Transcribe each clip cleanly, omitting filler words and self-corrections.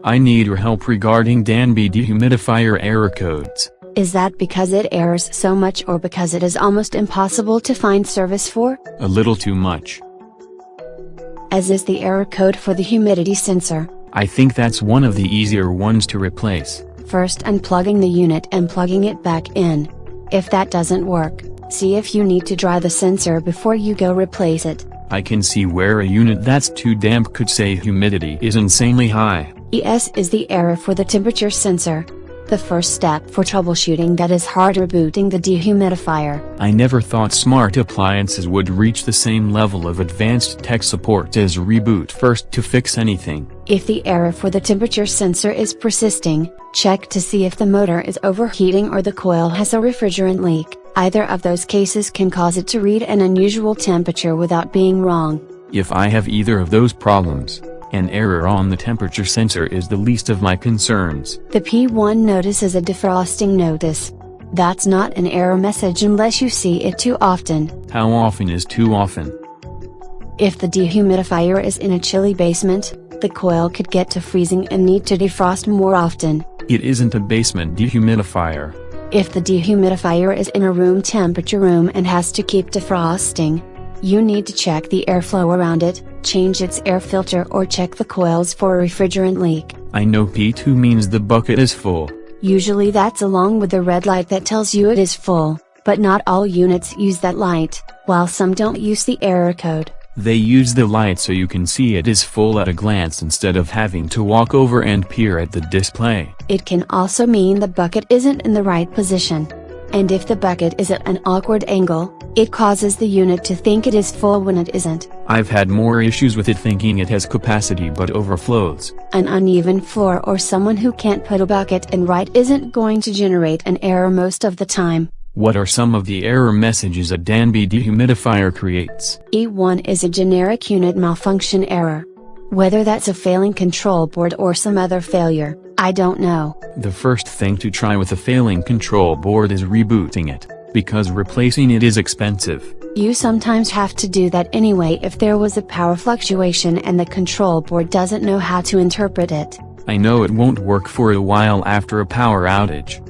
I need your help regarding Danby Dehumidifier error codes. Is that because it errors so much or because it is almost impossible to find service for? A little too much. As is the error code for the humidity sensor. I think that's one of the easier ones to replace. First unplugging the unit and plugging it back in. If that doesn't work, see if you need to dry the sensor before you go replace it. I can see where a unit that's too damp could say humidity is insanely high. ES is the error for the temperature sensor. The first step for troubleshooting that is hard rebooting the dehumidifier. I never thought smart appliances would reach the same level of advanced tech support as reboot first to fix anything. If the error for the temperature sensor is persisting, check to see if the motor is overheating or the coil has a refrigerant leak. Either of those cases can cause it to read an unusual temperature without being wrong. If I have either of those problems, an error on the temperature sensor is the least of my concerns. The P1 notice is a defrosting notice. That's not an error message unless you see it too often. How often is too often? If the dehumidifier is in a chilly basement, the coil could get to freezing and need to defrost more often. It isn't a basement dehumidifier. If the dehumidifier is in a room temperature room and has to keep defrosting, you need to check the airflow around it, change its air filter or check the coils for a refrigerant leak. I know P2 means the bucket is full. Usually that's along with the red light that tells you it is full, but not all units use that light, while some don't use the error code. They use the light so you can see it is full at a glance instead of having to walk over and peer at the display. It can also mean the bucket isn't in the right position. And if the bucket is at an awkward angle, it causes the unit to think it is full when it isn't. I've had more issues with it thinking it has capacity but overflows. An uneven floor or someone who can't put a bucket in right isn't going to generate an error most of the time. What are some of the error messages a Danby dehumidifier creates? E1 is a generic unit malfunction error. Whether that's a failing control board or some other failure, I don't know. The first thing to try with a failing control board is rebooting it, because replacing it is expensive. You sometimes have to do that anyway if there was a power fluctuation and the control board doesn't know how to interpret it. I know it won't work for a while after a power outage.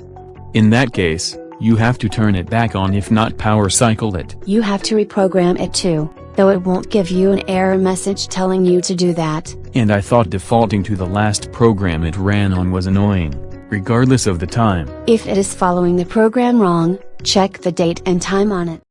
In that case, you have to turn it back on, if not power cycle it. You have to reprogram it too, though it won't give you an error message telling you to do that. And I thought defaulting to the last program it ran on was annoying, regardless of the time. If it is following the program wrong, check the date and time on it.